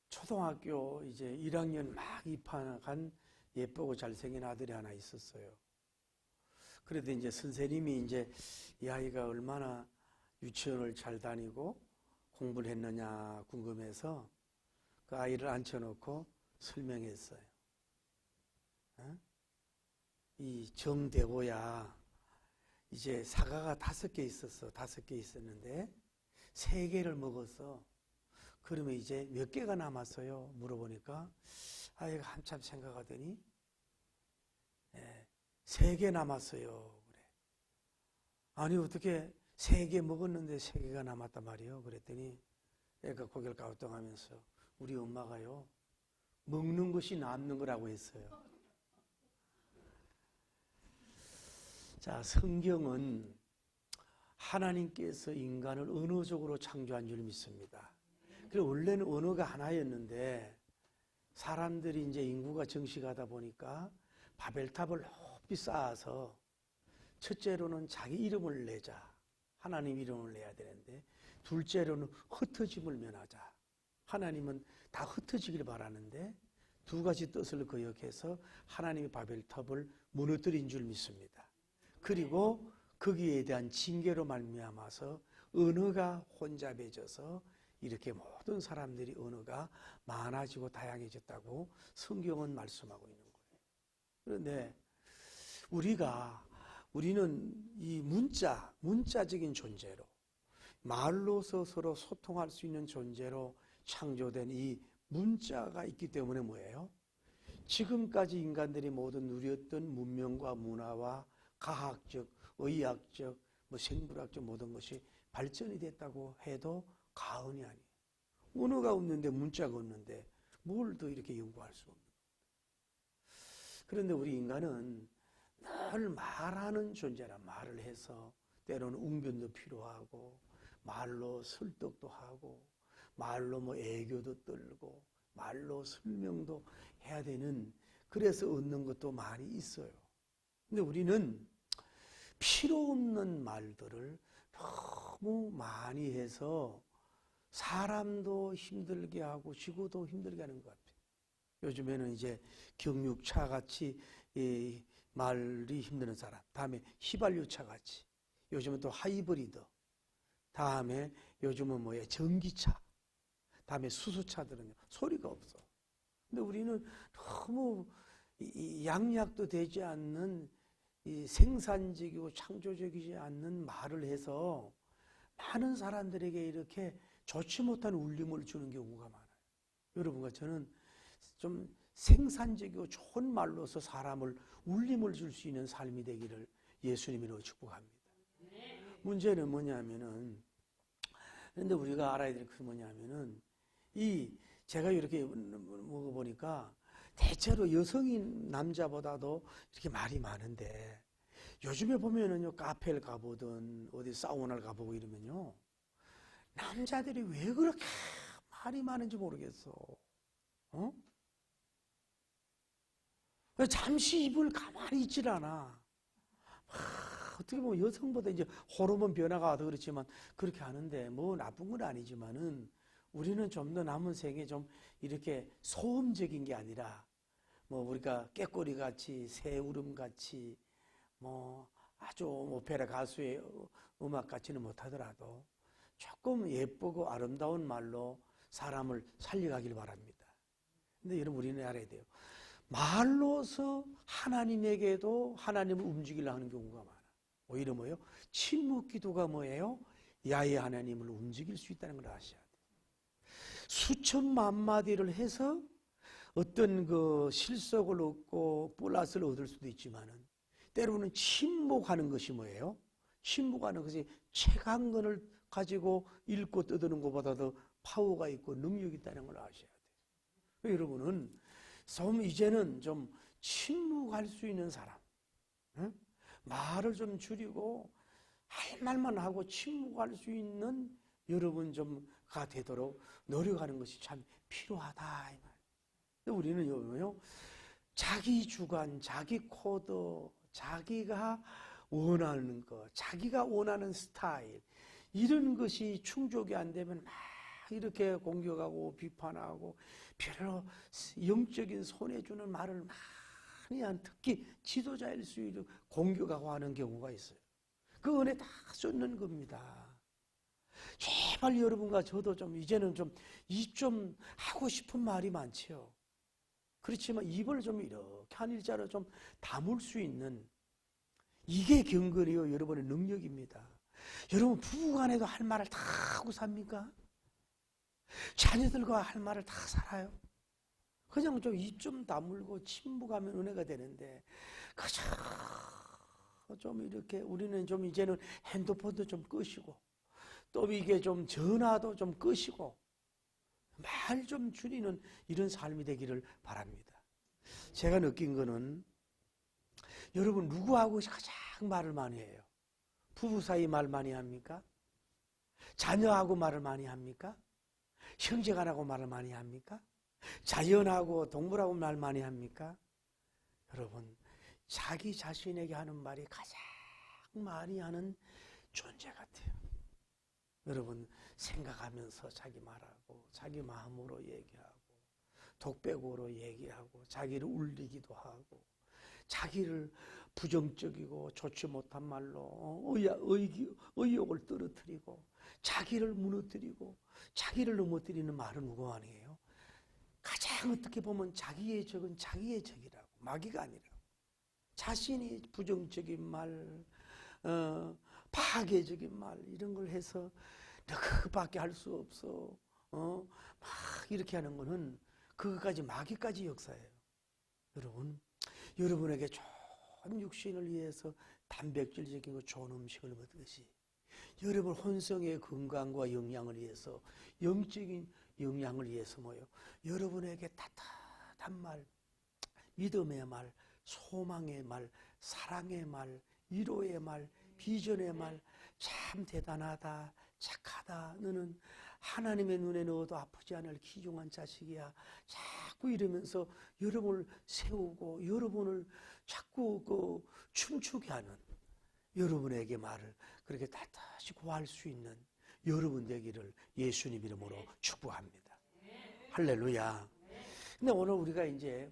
초등학교 이제 1학년 막 입학한 예쁘고 잘생긴 아들이 하나 있었어요. 그래도 이제 선생님이 이제 이 아이가 얼마나 유치원을 잘 다니고 공부를 했느냐 궁금해서 그 아이를 앉혀놓고 설명했어요. 이 정대고야 이제 사과가 5개 있었어. 5개 있었는데 3개를 먹었어. 그러면 이제 몇 개가 남았어요? 물어보니까 아이가 한참 생각하더니 3개 남았어요. 그래. 아니 어떻게 3개 먹었는데 3개가 남았단 말이에요. 그랬더니 애가 고개를 갸우뚱하면서 우리 엄마가요 먹는 것이 남는 거라고 했어요. 자, 성경은 하나님께서 인간을 언어적으로 창조한 줄 믿습니다. 그리고 원래는 언어가 하나였는데 사람들이 이제 인구가 정식하다 보니까 바벨탑을 높이 쌓아서 첫째로는 자기 이름을 내자. 하나님 이름을 내야 되는데 둘째로는 흩어짐을 면하자. 하나님은 다 흩어지길 바라는데 2가지 뜻을 거역해서 하나님의 바벨탑을 무너뜨린 줄 믿습니다. 그리고 거기에 대한 징계로 말미암아서 언어가 혼잡해져서 이렇게 모든 사람들이 언어가 많아지고 다양해졌다고 성경은 말씀하고 있는 거예요. 그런데 우리는 이 문자적인 존재로 말로서 서로 소통할 수 있는 존재로 창조된 이 문자가 있기 때문에 뭐예요? 지금까지 인간들이 모두 누렸던 문명과 문화와 과학적, 의학적, 생물학적 모든 것이 발전이 됐다고 해도 과언이 아니에요. 언어가 없는데 문자가 없는데 뭘 더 이렇게 연구할 수 없는 거예요. 그런데 우리 인간은 늘 말하는 존재라 말을 해서 때로는 웅변도 필요하고 말로 설득도 하고 말로 애교도 떨고 말로 설명도 해야 되는 그래서 얻는 것도 많이 있어요. 근데 우리는 필요 없는 말들을 너무 많이 해서 사람도 힘들게 하고 지구도 힘들게 하는 것 같아요. 요즘에는 이제 경육차 같이 말이 힘드는 사람, 다음에 휘발유차 같이, 요즘은 또 하이브리드, 다음에 요즘은 전기차, 다음에 수소차들은요 소리가 없어. 근데 우리는 너무 양약도 되지 않는 생산적이고 창조적이지 않는 말을 해서 많은 사람들에게 이렇게 좋지 못한 울림을 주는 경우가 많아요. 여러분과 저는 좀 생산적이고 좋은 말로서 사람을 울림을 줄 수 있는 삶이 되기를 예수님으로 축복합니다. 문제는 뭐냐면은, 그런데 우리가 알아야 될 것은 뭐냐면은, 제가 이렇게 먹어보니까 대체로 여성인 남자보다도 이렇게 말이 많은데, 요즘에 보면은요, 카페를 가보든, 어디 사우나를 가보고 이러면요, 남자들이 왜 그렇게 말이 많은지 모르겠어. 잠시 입을 가만히 있질 않아. 어떻게 보면 여성보다 이제 호르몬 변화가 와도 그렇지만 그렇게 하는데 나쁜 건 아니지만은 우리는 좀 더 남은 생에 좀 이렇게 소음적인 게 아니라 우리가 깨꼬리 같이 새 울음 같이 아주 오페라 가수의 음악 같지는 못하더라도 조금 예쁘고 아름다운 말로 사람을 살려가길 바랍니다. 근데 여러분 우리는 알아야 돼요. 말로서 하나님에게도 하나님을 움직이려 하는 경우가 많아. 오히려 뭐예요? 침묵 기도가 뭐예요? 야훼 하나님을 움직일 수 있다는 걸 아셔야 돼요. 수천만 마디를 해서 어떤 실속을 얻고 플러스를 얻을 수도 있지만은 때로는 침묵하는 것이 뭐예요? 침묵하는 것이 책 한 권을 가지고 읽고 떠드는 것보다도 파워가 있고 능력이 있다는 걸 아셔야 돼요. 여러분은 이제는 좀 침묵할 수 있는 사람, 말을 좀 줄이고 할 말만 하고 침묵할 수 있는 여러분 좀가 되도록 노력하는 것이 참 필요하다 이 말. 우리는 자기 주관, 자기 코드, 자기가 원하는 것, 자기가 원하는 스타일 이런 것이 충족이 안 되면 막 이렇게 공격하고 비판하고 별로 영적인 손해주는 말을 많이 한, 특히 지도자일 수 있는 공격하고 하는 경우가 있어요. 그 은혜 다 쏟는 겁니다. 제발 여러분과 저도 좀 이제는 좀 입 좀 하고 싶은 말이 많지요. 그렇지만 입을 좀 이렇게 한 일자로 좀 다물 수 있는, 이게 경건이요 여러분의 능력입니다. 여러분 부부간에도 할 말을 다 하고 삽니까? 자녀들과 할 말을 다 살아요? 그냥 좀 입 좀 다물고 침묵하면 은혜가 되는데, 그저 좀 이렇게 우리는 좀 이제는 핸드폰도 좀 끄시고, 또 이게 좀 전화도 좀 끄시고, 말 좀 줄이는 이런 삶이 되기를 바랍니다. 제가 느낀 거는, 여러분 누구하고 가장 말을 많이 해요? 부부 사이 말 많이 합니까? 자녀하고 말을 많이 합니까? 형제간하고 말을 많이 합니까? 자연하고 동물하고 말 많이 합니까? 여러분, 자기 자신에게 하는 말이 가장 많이 하는 존재 같아요. 여러분, 생각하면서 자기 말하고, 자기 마음으로 얘기하고, 독백으로 얘기하고, 자기를 울리기도 하고, 자기를 부정적이고 좋지 못한 말로 의욕을 떨어뜨리고, 자기를 무너뜨리고, 자기를 넘어뜨리는 말은 누구 아니에요? 가장 어떻게 보면 자기의 적은 자기의 적이라고, 마귀가 아니라고. 자신이 부정적인 말, 파괴적인 말, 이런 걸 해서 그밖에 할 수 없어, 막 이렇게 하는 거는 그것까지 마귀까지 역사예요. 여러분, 여러분에게 좋은 육신을 위해서 단백질적이고 좋은 음식을 먹듯이, 여러분 혼성의 건강과 영양을 위해서, 영적인 영양을 위해서 뭐요? 여러분에게 따뜻한 말, 믿음의 말, 소망의 말, 사랑의 말, 위로의 말, 비전의 말, 참 대단하다, 착하다, 너는 하나님의 눈에 넣어도 아프지 않을 귀중한 자식이야, 자꾸 이러면서 여러분을 세우고 여러분을 자꾸 춤추게 하는, 여러분에게 말을 그렇게 따뜻이 구할 수 있는 여러분 되기를 예수님 이름으로 축복합니다. 할렐루야. 근데 오늘 우리가 이제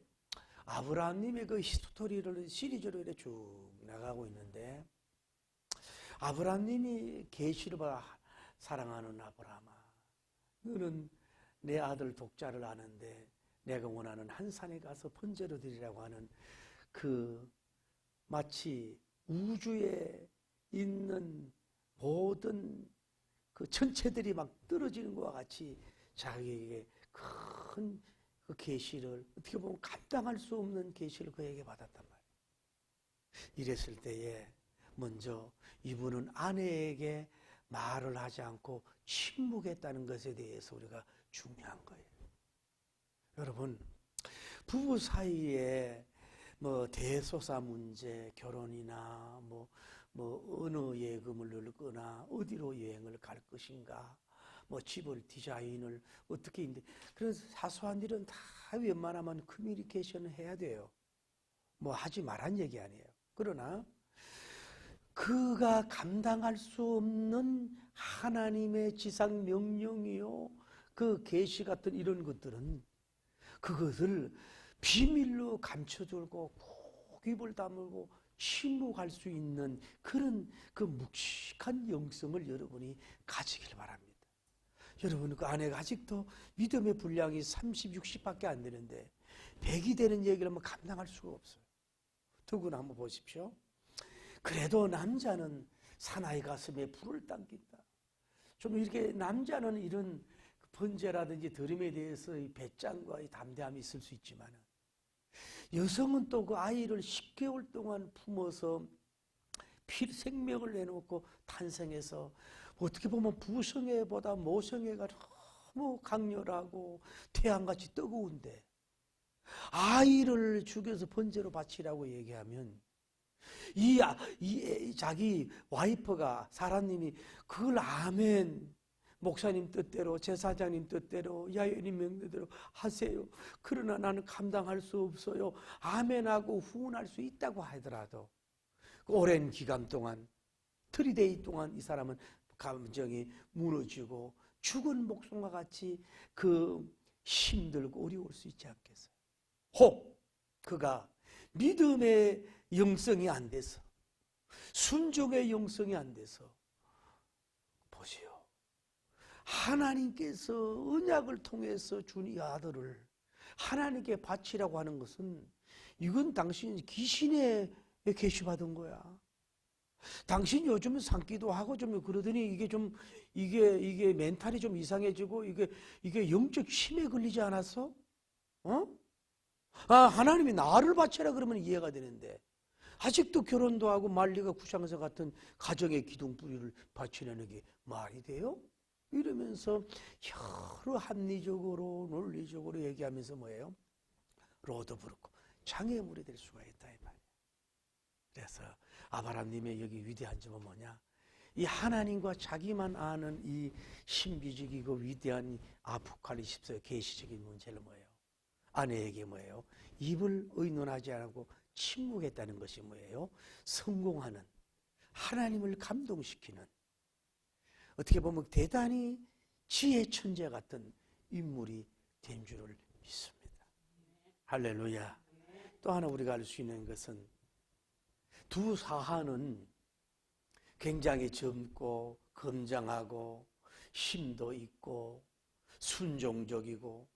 아브라함님의 그 히스토리를 시리즈로 이렇게 쭉 나가고 있는데, 아브라함님이 계시를 받아 사랑하는 아브라함아, 너는 내 아들 독자를 아는데 내가 원하는 한 산에 가서 번제로 드리라고 하는, 그 마치 우주에 있는 모든 그 천체들이 막 떨어지는 것과 같이 자기에게 큰 그 계시를, 어떻게 보면 감당할 수 없는 계시를 그에게 받았단 말이에요. 이랬을 때에 먼저 이분은 아내에게 말을 하지 않고 침묵했다는 것에 대해서 우리가 중요한 거예요. 여러분, 부부 사이에 뭐 대소사 문제, 결혼이나 뭐 어느 예금을 넣거나 어디로 여행을 갈 것인가, 뭐 집을 디자인을 어떻게 인데, 그런 사소한 일은 다 웬만하면 커뮤니케이션을 해야 돼요. 뭐 하지 말란 얘기 아니에요. 그러나 그가 감당할 수 없는 하나님의 지상 명령이요, 그 계시 같은 이런 것들은 그것을 비밀로 감춰두고 꼭 입을 다물고 침묵할 수 있는 그런 그 묵직한 영성을 여러분이 가지길 바랍니다. 여러분, 그 아내가 아직도 믿음의 분량이 30, 60밖에 안 되는데 100이 되는 얘기를 하면 감당할 수가 없어요. 두고나 한번 보십시오. 그래도 남자는 사나이 가슴에 불을 당긴다. 좀 이렇게 남자는 이런 번제라든지 드림에 대해서 이 배짱과 이 담대함이 있을 수 있지만, 여성은 또 그 아이를 10개월 동안 품어서 생명을 내놓고 탄생해서, 어떻게 보면 부성애보다 모성애가 너무 강렬하고 태양같이 뜨거운데, 아이를 죽여서 번제로 바치라고 얘기하면 자기 와이프가, 사람님이 그걸 아멘, 목사님 뜻대로, 제사장님 뜻대로, 야연님 명대로 하세요, 그러나 나는 감당할 수 없어요, 아멘하고 후원할 수 있다고 하더라도 오랜 기간 동안, 3데이 동안 이 사람은 감정이 무너지고 죽은 목숨과 같이 그 힘들고 어려울 수 있지 않겠어요? 혹 그가 믿음의 영성이 안 돼서, 순종의 영성이 안 돼서, 보세요, 하나님께서 언약을 통해서 준 이 아들을 하나님께 바치라고 하는 것은, 이건 당신이 귀신에 계시받은 거야. 당신 요즘 산기도 하고 좀 그러더니 이게 멘탈이 좀 이상해지고 이게 영적 힘에 걸리지 않았어? 하나님이 나를 바쳐라 그러면 이해가 되는데, 아직도 결혼도 하고 말리가 구상서 같은 가정의 기둥뿌리를 바치려는 게 말이 돼요? 이러면서 여러 합리적으로 논리적으로 얘기하면서 뭐예요? 로도 부르고 장애물이 될 수가 있다 이 말이에요. 그래서 아브라함님의 여기 위대한 점은 뭐냐? 이 하나님과 자기만 아는 이 신비적이고 위대한 아포칼립스의 계시적인 문제는 뭐예요? 아내에게 뭐예요? 입을 의논하지 않고 침묵했다는 것이 뭐예요? 성공하는, 하나님을 감동시키는, 어떻게 보면 대단히 지혜 천재 같은 인물이 된 줄을 믿습니다. 할렐루야. 또 하나 우리가 알 수 있는 것은, 두 사하는 굉장히 젊고 건장하고 힘도 있고 순종적이고,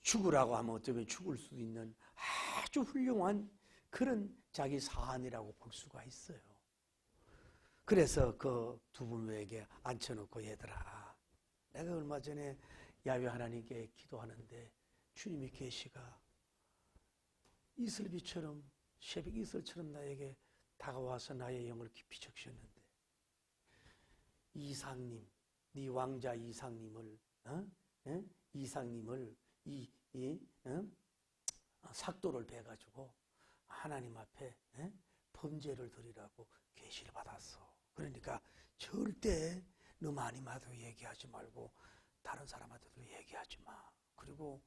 죽으라고 하면 어쩌면 죽을 수도 있는 아주 훌륭한 그런 자기 사안이라고 볼 수가 있어요. 그래서 그 두 부부에게 앉혀놓고, 얘들아, 내가 얼마 전에 야훼 하나님께 기도하는데 주님의 계시가 이슬비처럼, 새벽 이슬처럼 나에게 다가와서 나의 영을 깊이 적셨는데, 이상님, 네 왕자 이상님을 삭도를 베가지고 하나님 앞에 범죄를 드리라고 계시를 받았어. 그러니까 절대 너 마니마도 얘기하지 말고 다른 사람한테도 얘기하지 마. 그리고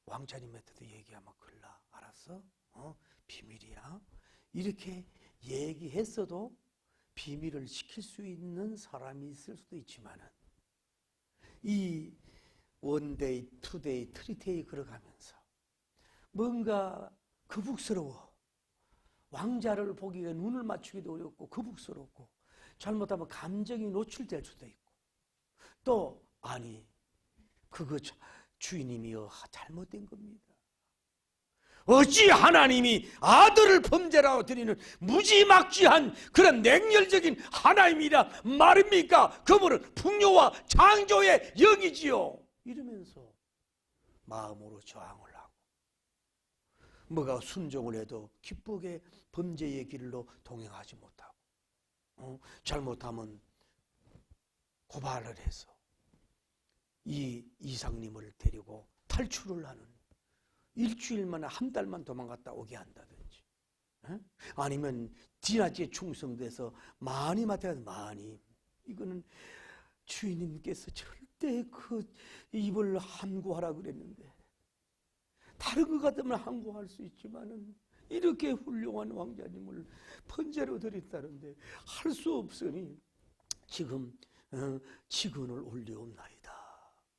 왕자님한테도 얘기하면 큰일 나. 알았어? 비밀이야. 이렇게 얘기했어도 비밀을 지킬 수 있는 사람이 있을 수도 있지만은, 이 원데이, 투데이, 트리데이 걸어가면서 뭔가 거북스러워. 왕자를 보기에 눈을 맞추기도 어렵고 거북스럽고, 잘못하면 감정이 노출될 수도 있고, 또 아니 그거 주인님이여 잘못된 겁니다. 어찌 하나님이 아들을 범죄라고 드리는 무지막지한 그런 냉혈적인 하나님이라 말입니까? 그분은 풍요와 창조의 영이지요. 이러면서 마음으로 저항을 하고, 뭐가 순종을 해도 기쁘게 범죄의 길로 동행하지 못하고, 잘못하면 고발을 해서 이 이상님을 데리고 탈출을 하는, 일주일만 한 달만 도망갔다 오게 한다든지, 아니면 디나지에 충성돼서 마님한테 가서, 마님, 이거는 주인님께서 절대 그 입을 함구하라 그랬는데, 다른 것 같으면 함구할 수 있지만은 이렇게 훌륭한 왕자님을 번제로 드렸다는데 할 수 없으니 지금 직언을 올리옵나이다.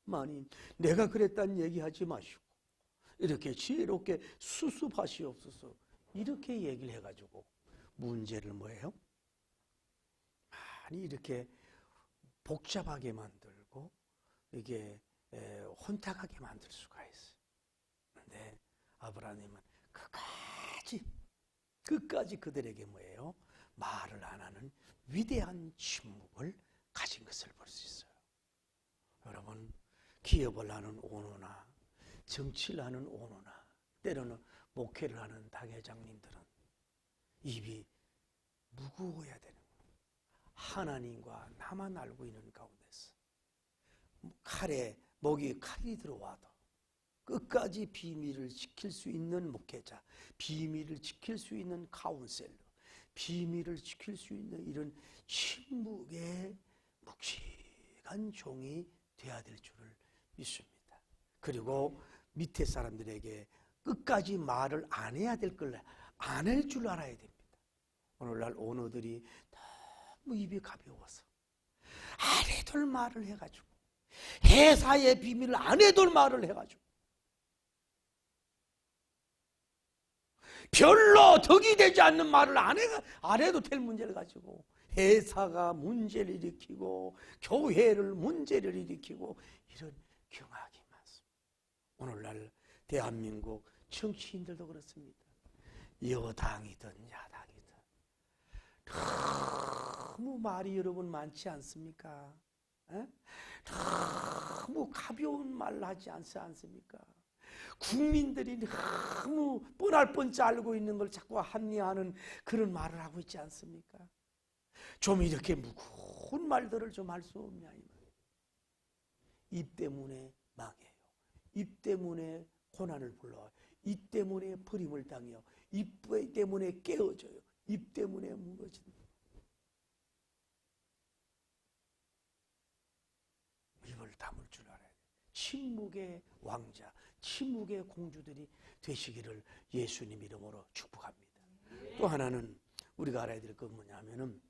마님, 내가 그랬다는 얘기하지 마시고 이렇게 지혜롭게 수습하시옵소서. 이렇게 얘기를 해가지고 문제를 뭐예요? 많이 이렇게 복잡하게 만들고 이게 혼탁하게 만들 수가 있어요. 그런데 아브라함은 끝까지 그들에게 뭐예요? 말을 안 하는 위대한 침묵을 가진 것을 볼 수 있어요. 여러분, 기업을 하는 오너나 정치를 하는 오너나 때로는 목회를 하는 당회장님들은 입이 무거워야 되는 거예요. 하나님과 나만 알고 있는 가운데서 목에 칼이 들어와도 끝까지 비밀을 지킬 수 있는 목회자, 비밀을 지킬 수 있는 카운셀러, 비밀을 지킬 수 있는 이런 침묵의 묵직한 종이 되어야 될 줄을 믿습니다. 그리고 밑에 사람들에게 끝까지 말을 안 해야 될 걸 안 할 줄 알아야 됩니다. 오늘날 오너들이 너무 입이 가벼워서 안 해둘 말을 해가지고, 회사의 비밀을 안 해둘 말을 해가지고, 별로 덕이 되지 않는 말을 안 해도 될 문제를 가지고 회사가 문제를 일으키고 교회를 문제를 일으키고 이런 경악이 많습니다. 오늘날 대한민국 정치인들도 그렇습니다. 여당이든 야당이든 너무 말이 여러분 많지 않습니까? 너무 가벼운 말 하지 않습니까? 국민들이 너무 뻔할 뻔치 알고 있는 걸 자꾸 합리화하는 그런 말을 하고 있지 않습니까? 좀 이렇게 무거운 말들을 좀 할 수 없냐 이 말이에요. 입 때문에 망해요. 입 때문에 고난을 불러와요. 입 때문에 버림을 당해요. 입 때문에 깨어져요. 입 때문에 무너진다. 입을 다물 줄 알아야 돼요. 침묵의 왕자, 침묵의 공주들이 되시기를 예수님 이름으로 축복합니다. 또 하나는 우리가 알아야 될 건 뭐냐면은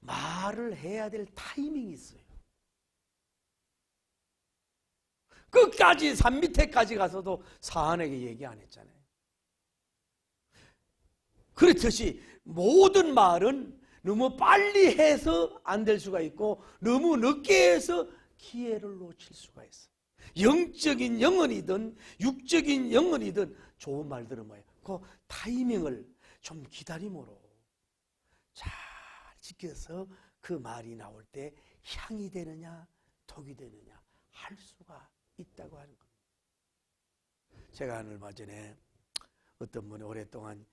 말을 해야 될 타이밍이 있어요. 끝까지 산 밑에까지 가서도 사안에게 얘기 안 했잖아요. 그렇듯이 모든 말은 너무 빨리 해서 안 될 수가 있고 너무 늦게 해서 기회를 놓칠 수가 있어요. 영적인 영혼이든 육적인 영혼이든 좋은 말들은 뭐예요? 그 타이밍을 좀 기다림으로 잘 지켜서 그 말이 나올 때 향이 되느냐 독이 되느냐 할 수가 있다고 하는 겁니다. 제가 얼마 전에 어떤 분이 오랫동안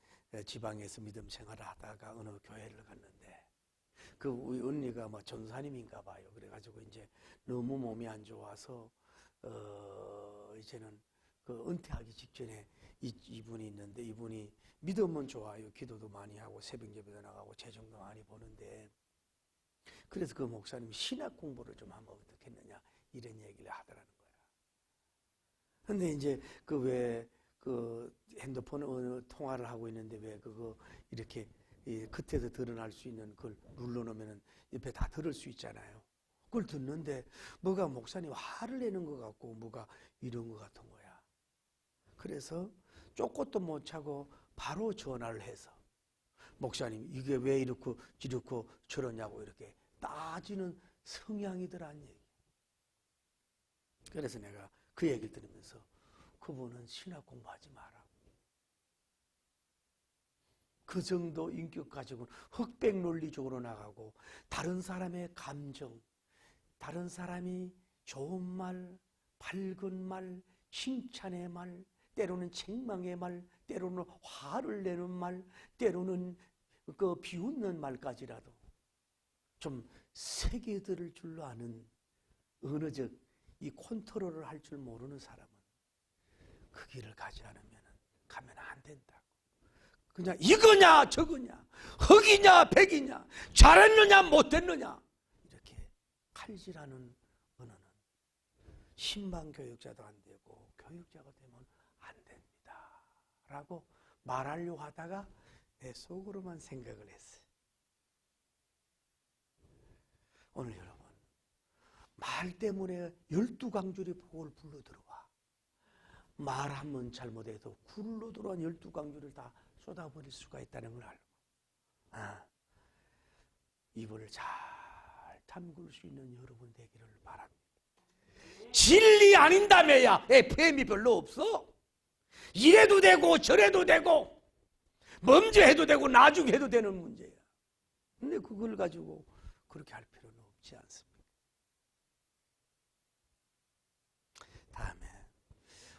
지방에서 믿음 생활을 하다가 어느 교회를 갔는데 그 우리 언니가 뭐 전사님인가 봐요. 그래가지고 이제 너무 몸이 안 좋아서 이제는 그 은퇴하기 직전에 이분이 있는데 이분이 믿음은 좋아요. 기도도 많이 하고 새벽 예배도 나가고 재정도 많이 보는데 그래서 그 목사님이 신학 공부를 좀 하면 어떻겠느냐 이런 얘기를 하더라는 거야. 근데 이제 그 왜 그 핸드폰 통화를 하고 있는데 왜 그거 이렇게 끝에서 드러날 수 있는 그걸 눌러놓으면 옆에 다 들을 수 있잖아요. 그걸 듣는데 뭐가 목사님 화를 내는 것 같고 뭐가 이런 것 같은 거야. 그래서 쪼꼬도 못 차고 바로 전화를 해서 목사님 이게 왜 이렇게 저러냐고 이렇게 따지는 성향이더란 얘기. 그래서 내가 그 얘기를 들으면서 그분은 신학 공부하지 마라. 그 정도 인격 가지고는 흑백 논리적으로 나가고 다른 사람의 감정, 다른 사람이 좋은 말, 밝은 말, 칭찬의 말, 때로는 책망의 말, 때로는 화를 내는 말, 때로는 그 비웃는 말까지라도 좀 새겨들을 줄로 아는 언어적 이 컨트롤을 할 줄 모르는 사람은 그 길을 가지 않으면 가면 안 된다고. 그냥 이거냐 저거냐 흑이냐 백이냐 잘했느냐 못했느냐 이렇게 칼질하는 언어는 신방 교육자도 안 되고 교육자가 되면 안 됩니다 라고 말하려고 하다가 내 속으로만 생각을 했어요. 오늘 여러분 말 때문에 12강줄이 폭을 불러 들어와. 말 한 번 잘못해도 굴러 들어온 12강줄을 다 쏟아버릴 수가 있다는 걸 알고 입을 잘 담글 수 있는 여러분 되기를 바랍니다. 진리 아닌다며야 FM이 별로 없어. 이래도 되고 저래도 되고 먼저 해도 되고 나중에 해도 되는 문제야. 근데 그걸 가지고 그렇게 할 필요는 없지 않습니다. 다음에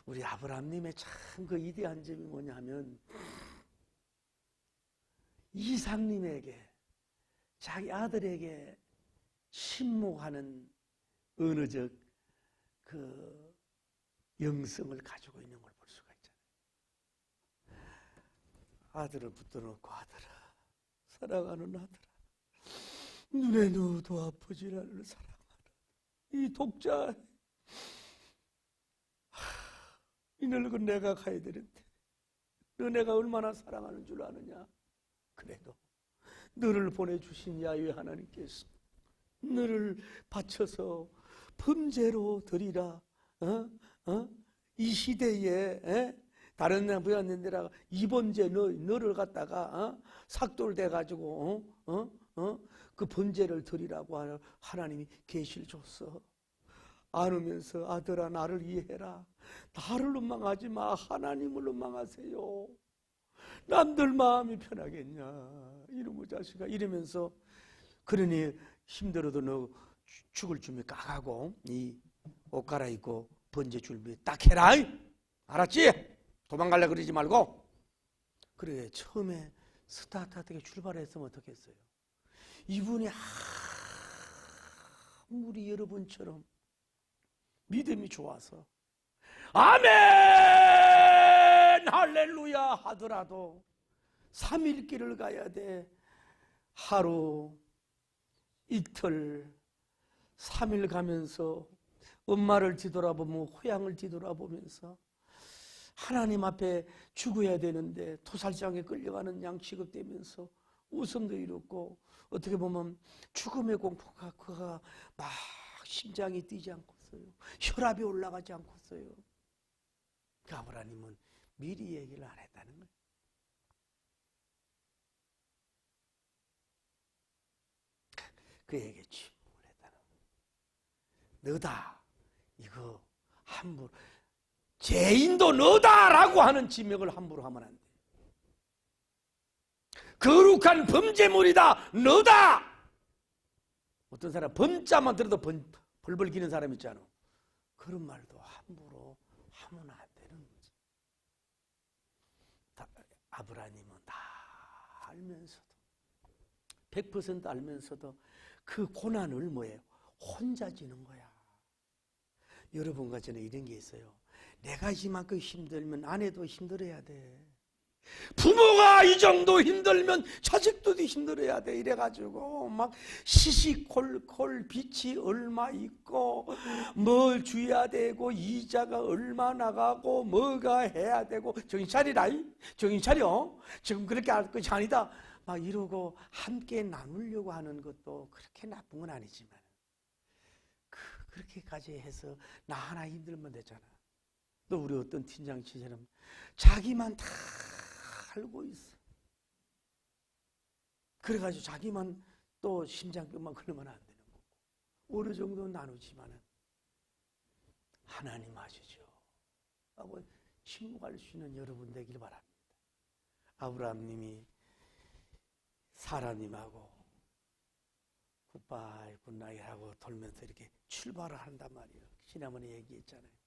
우리 아브라함님의 참 그 위대한 점이 뭐냐면 이삭님에게 자기 아들에게 침묵하는 언어적 그 영성을 가지고 있는 걸 볼 수가 있잖아요. 아들을 붙들어놓고 아들아 사랑하는 아들아 눈에 넣어도 아프지 않을 사랑하는 이 독자 이 늙은 내가 가야 되는데 너 내가 얼마나 사랑하는 줄 아느냐. 그래도 너를 보내주신 야훼 하나님께서 너를 바쳐서 범죄로 드리라. 이 시대에 다른 데 보였는데라 이번제 너를 갖다가 삭돌 돼가지고 그 번제를 드리라고 하나님이 계시를 줬어. 안으면서 아들아 나를 이해해라. 나를 원망하지 마. 하나님을 원망하세요. 남들 마음이 편하겠냐 이놈의 자식아 이러면서. 그러니 힘들어도 너 죽을 준비 딱 하고 이 옷 갈아입고 번제 준비 딱 해라. 알았지? 도망가려고 그러지 말고. 그래 처음에 스타트하게 출발했으면 어떻겠어요? 이분이 아무리 여러분처럼 믿음이 좋아서 아멘 할렐루야 하더라도 3일 길을 가야 돼. 하루 이틀 3일 가면서 엄마를 뒤돌아보며 고향을 뒤돌아보면서 하나님 앞에 죽어야 되는데 토살장에 끌려가는 양 취급되면서 웃음도 잃었고 어떻게 보면 죽음의 공포가 그가 막 심장이 뛰지 않겠어요. 혈압이 올라가지 않겠어요. 그 아브라함은 미리 얘기를 안 했다는 거예요. 그에게 침묵을 했다는 거예요. 너다 이거 함부로 죄인도 너다라고 하는 지명을 함부로 하면 안 돼. 거룩한 범죄물이다 너다. 어떤 사람 범자만 들어도 벌벌 기는 사람 있잖아. 그런 말도 함부로 하면 안 되는 거지. 아브라함은 다 알면서도 100% 알면서도 그 고난을 뭐예요? 혼자 지는 거야. 여러분과 저는 이런 게 있어요. 내가 이만큼 힘들면 아내도 힘들어야 돼. 부모가 이 정도 힘들면 자식도 힘들어야 돼. 이래가지고 막 시시콜콜 빚이 얼마 있고 뭘 줘야 되고 이자가 얼마 나가고 뭐가 해야 되고 정신 차리라. 정신 차려. 지금 그렇게 할 것이 아니다. 막 이러고 함께 나누려고 하는 것도 그렇게 나쁜 건 아니지만 그렇게까지 해서 나 하나 힘들면 되잖아. 또 우리 어떤 팀장치처럼 자기만 다 알고 있어. 그래가지고 자기만 또 심장병만 걸리면 안 되는 거고 어느 정도 나누지만은 하나님 아시죠? 하고 침묵할 수 있는 여러분 되길 바랍니다. 아브라함님이 사라님하고 굿바이 굿나잇 하고 돌면서 이렇게 출발을 한단 말이에요. 지난번에 얘기했잖아요.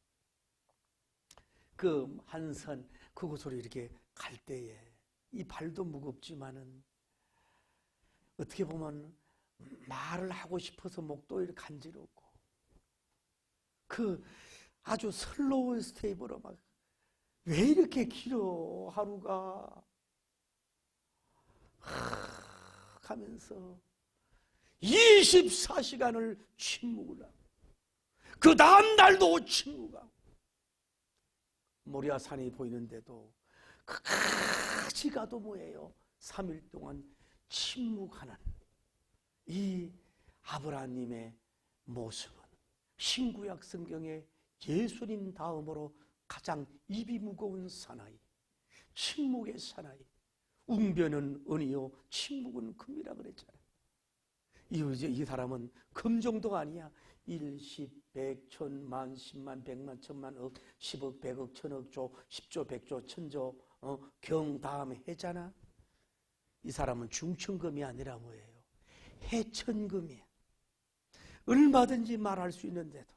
그 한산 그곳으로 이렇게 갈 때에 이 발도 무겁지만은 어떻게 보면 말을 하고 싶어서 목도 이렇게 간지럽고 그 아주 슬로우 스테이브로 막 왜 이렇게 길어 하루가 하면서 24시간을 침묵을 하고 그 다음 날도 침묵하고 모리아 산이 보이는데도 끝까지 가도 뭐예요? 3일 동안 침묵하는 이 아브라함님의 모습은 신구약 성경에 예수님 다음으로 가장 입이 무거운 사나이, 침묵의 사나이. 웅변은 은이요 침묵은 금이라 그랬잖아요. 이 사람은 금 정도가 아니야. 1, 10, 100, 1000만, 10만, 100만, 1000만, 억, 10억, 100억, 1000억 조, 10조, 100조, 1000조, 경 다음에 해잖아. 이 사람은 중천금이 아니라 뭐예요? 해천금이야. 얼마든지 말할 수 있는데도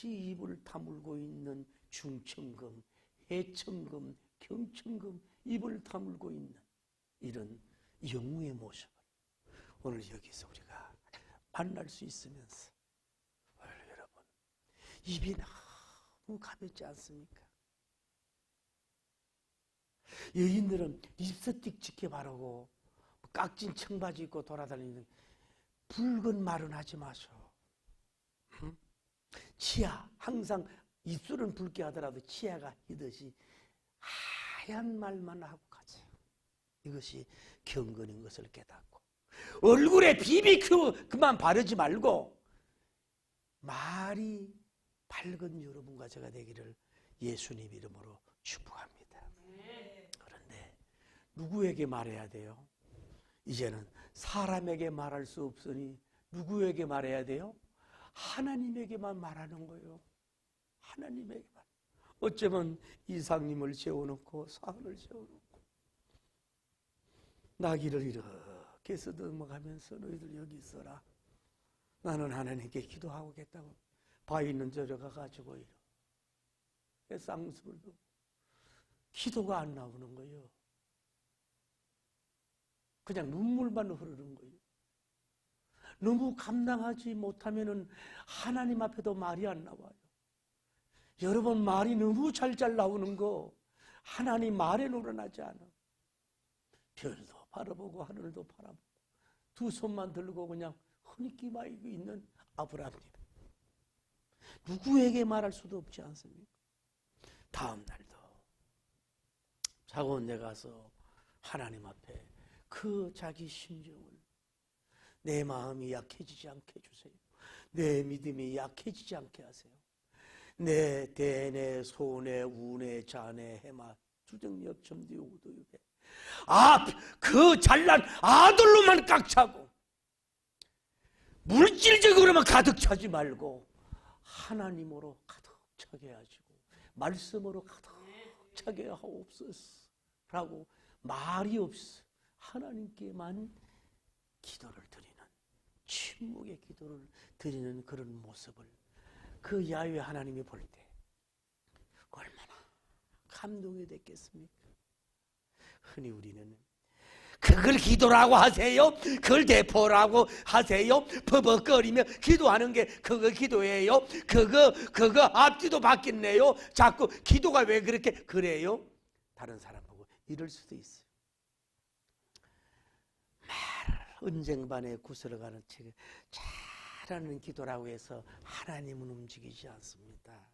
끝이 입을 다물고 있는 중천금, 해천금, 경천금, 입을 다물고 있는 이런 영웅의 모습을 오늘 여기서 우리가 만날 수 있으면서 오늘 여러분 입이 너무 가볍지 않습니까? 여인들은 립스틱 짙게 바르고 깍진 청바지 입고 돌아다니는 붉은 말은 하지 마소. 치아 항상 입술은 붉게 하더라도 치아가 희듯이 하얀 말만 하고 가자. 이것이 경건인 것을 깨닫고 얼굴에 BBQ 그만 바르지 말고 말이 밝은 여러분과 제가 되기를 예수님 이름으로 축복합니다. 그런데 누구에게 말해야 돼요? 이제는 사람에게 말할 수 없으니 누구에게 말해야 돼요? 하나님에게만 말하는 거예요. 하나님에게만. 어쩌면 이상님을 세워놓고 산을 세워놓고 나귀를 이렇게 쓰다듬어가면서 너희들 여기 있어라. 나는 하나님께 기도하고겠다고 바위 있는 저리 가가지고 이렇게 쌍수를 두고 기도가 안 나오는 거예요. 그냥 눈물만 흐르는 거예요. 너무 감당하지 못하면은 하나님 앞에도 말이 안 나와요. 여러분 말이 너무 잘 나오는 거 하나님 말에 놀아나지 않아. 별도 바라보고 하늘도 바라보고 두 손만 들고 그냥 흐느끼고 있는 아브라함님. 누구에게 말할 수도 없지 않습니까? 다음 날도 작은 데 가서 하나님 앞에 그 자기 심정을 내 마음이 약해지지 않게 해주세요. 내 믿음이 약해지지 않게 하세요. 내 대내 소내 우내 자내 해마 주정력 점디 우도유배 그 잘난 아들로만 꽉 차고 물질적으로만 가득 차지 말고 하나님으로 가득 차게 하시고 말씀으로 가득 차게 하옵소서라고 말이 없어 하나님께만 기도를 드리는 침묵의 기도를 드리는 그런 모습을 그 야훼 하나님이 볼 때 얼마나 감동이 됐겠습니까? 흔히 우리는 그걸 기도라고 하세요? 그걸 대포라고 하세요? 버벅거리며 기도하는 게 그거 기도예요? 그거 앞뒤도 바뀌네요? 자꾸 기도가 왜 그렇게 그래요? 다른 사람 보고 이럴 수도 있어요. 은쟁반에 구슬어가는 책 잘하는 기도라고 해서 하나님은 움직이지 않습니다.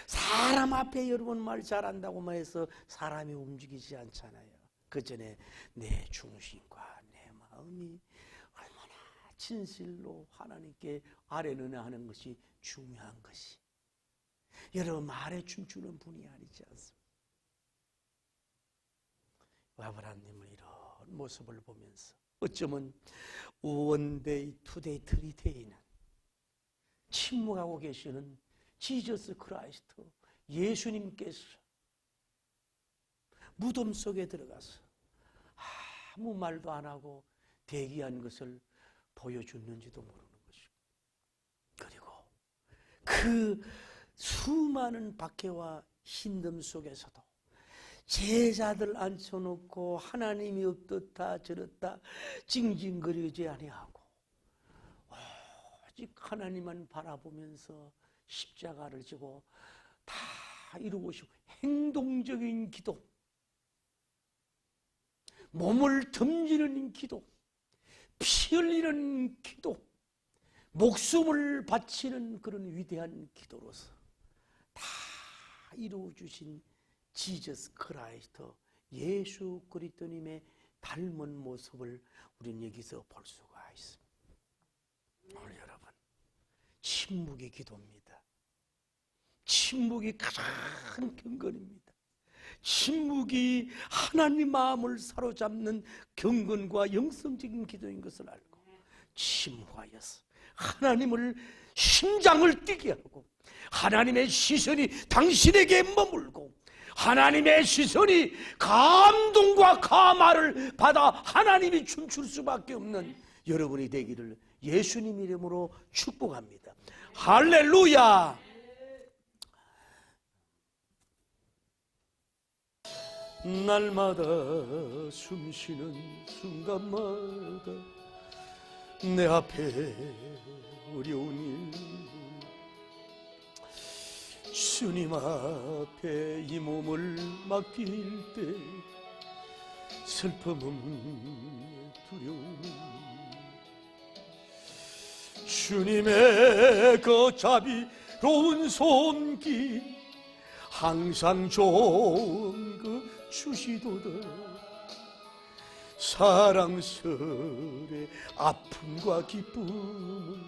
사람 앞에 여러분 말 잘한다고만 해서 사람이 움직이지 않잖아요. 그 전에 내 중심과 내 마음이 얼마나 진실로 하나님께 아뢰느냐하는 것이 중요한 것이 여러분 말에 춤추는 분이 아니지 않습니까? 아브라함님을 이런 모습을 보면서 어쩌면 원데이, 투데이, 트리데이는 침묵하고 계시는 지저스 크라이스트 예수님께서 무덤 속에 들어가서 아무 말도 안 하고 대기한 것을 보여줬는지도 모르는 것이고 그리고 그 수많은 박해와 힘듦 속에서도 제자들 앉혀놓고 하나님이 어떻다 저렇다 징징거리지 아니하고 오직 하나님만 바라보면서 십자가를 지고 다 이루시고 행동적인 기도 몸을 던지는 기도 피 흘리는 기도 목숨을 바치는 그런 위대한 기도로서 다 이루어주신 지저스 크라이스트 예수 그리스도님의 닮은 모습을 우리는 여기서 볼 수가 있습니다. 오늘 여러분 침묵의 기도입니다. 침묵이 가장 경건입니다. 침묵이 하나님 마음을 사로잡는 경건과 영성적인 기도인 것을 알고 침묵하여서 하나님을 심장을 뛰게 하고 하나님의 시선이 당신에게 머물고 하나님의 시선이 감동과 감화를 받아 하나님이 춤출 수밖에 없는 여러분이 되기를 예수님 이름으로 축복합니다. 할렐루야. 날마다 숨쉬는 순간마다 내 앞에 어려운 일 주님 앞에 이 몸을 맡길 때 슬픔은 두려움 주님의 그 자비로운 손길 항상 좋은 그 주시도다 사랑스레 아픔과 기쁨을,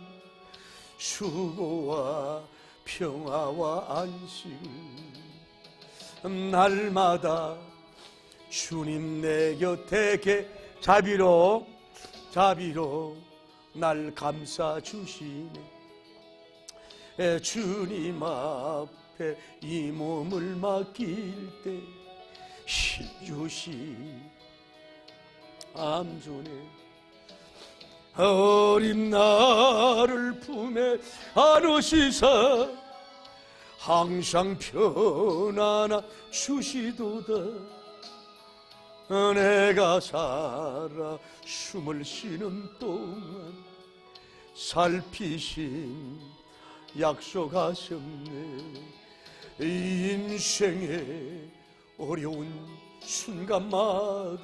수고와 평화와 안식을 날마다 주님 내 곁에 자비로 날 감싸 주시네. 주님 앞에 이 몸을 맡길 때 힘주시 암존에 어린 나를 품에 안으시사 항상 편안하 주시도다. 내가 살아 숨을 쉬는 동안 살피신 약속하셨네. 인생의 어려운 순간마다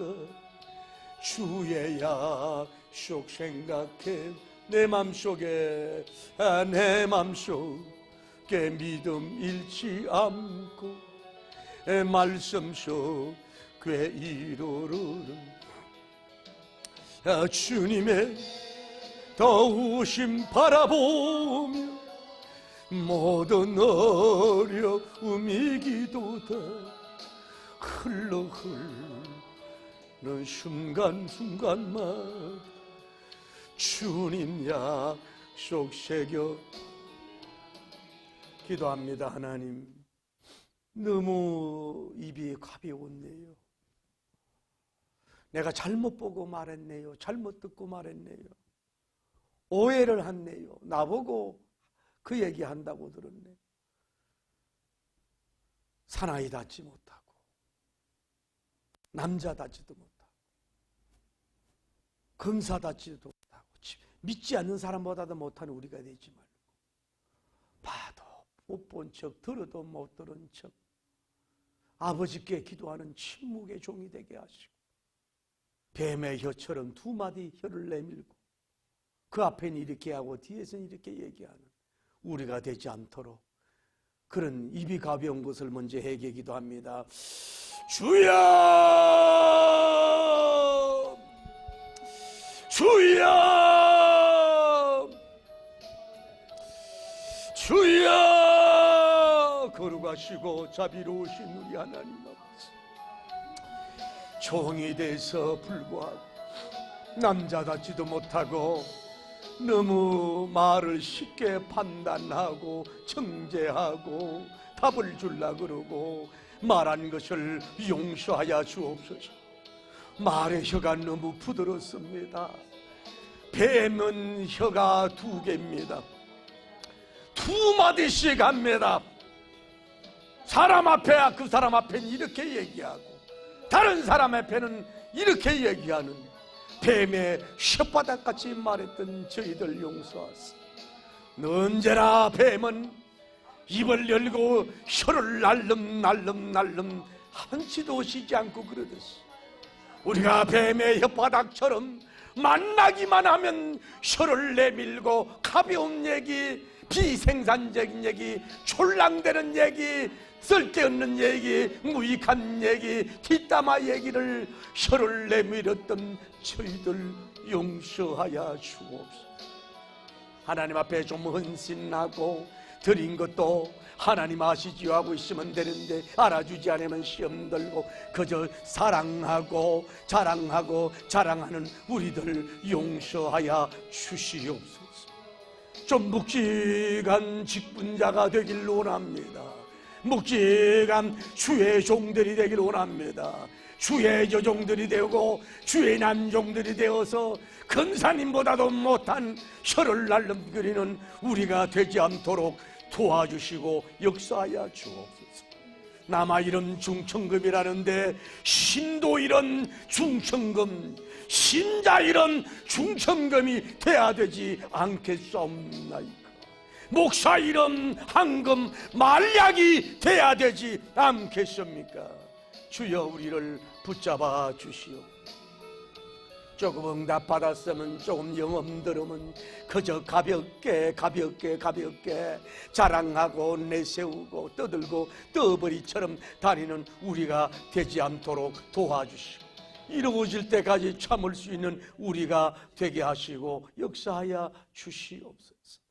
주의 약속 생각해 내 맘속에 믿음 잃지 않고 말씀 속에 이루는 주님의 더우심 바라보며 모든 어려움 이기도다. 흘러 흐르는 순간순간마다 주님 약속 새겨 기도합니다. 하나님, 너무 입이 가벼웠네요. 내가 잘못 보고 말했네요. 잘못 듣고 말했네요. 오해를 했네요. 나보고 그 얘기한다고 들었네. 사나이 닿지 못하고 남자답지도 못하고 검사답지도 못하고 믿지 않는 사람보다도 못하는 우리가 되지 말고, 봐도 못 본 척 들어도 못 들은 척 아버지께 기도하는 침묵의 종이 되게 하시고, 뱀의 혀처럼 두 마디 혀를 내밀고 그 앞에는 이렇게 하고 뒤에서는 이렇게 얘기하는 우리가 되지 않도록 그런 입이 가벼운 것을 먼저 회개 기도합니다. 주여, 주여, 주여. 거룩하시고 자비로우신 우리 하나님 아버지, 종이 돼서 불구하고 남자답지도 못하고 너무 말을 쉽게 판단하고 정죄하고 답을 주려 그러고 말한 것을 용서하여 주옵소서. 말의 혀가 너무 부드럽습니다. 뱀은 혀가 2개입니다. 2마디씩 합니다. 사람 앞에 그 사람 앞에는 이렇게 얘기하고 다른 사람 앞에는 이렇게 얘기하는 뱀의 혓바닥같이 말했던 저희들 용서하소. 언제나 뱀은 입을 열고 혀를 날름 한치도 쉬지 않고 그러듯이 우리가 뱀의 혓바닥처럼 만나기만 하면 혀를 내밀고 가벼운 얘기, 비생산적인 얘기, 촐랑대는 얘기, 쓸데없는 얘기, 무익한 얘기, 뒷담화 얘기를 혀를 내밀었던 저희들 용서하여 주옵소서. 하나님 앞에 좀 헌신하고 드린 것도 하나님 아시지요 하고 있으면 되는데 알아주지 않으면 시험 들고 그저 사랑하고 자랑하는 우리들 용서하여 주시옵소서. 좀 묵직한 직분자가 되길 원합니다. 묵직한 주의 종들이 되길 원합니다. 주의 여종들이 되고 주의 남종들이 되어서 근사님보다도 못한 혀를 날름거리는 우리가 되지 않도록 도와주시고 역사하여 주옵소서. 남아 이런 중천금이라는데 신도 이런 중천금, 신자 이런 중천금이 돼야 되지 않겠사옵나이까? 목사 이런 황금 말약이 돼야 되지 않겠습니까? 주여 우리를 붙잡아 주시오. 조금 응답 받았으면 조금 영험 들으면 그저 가볍게 자랑하고 내세우고 떠들고 떠버리처럼 다니는 우리가 되지 않도록 도와주시고 이루어질 때까지 참을 수 있는 우리가 되게 하시고 역사하여 주시옵소서.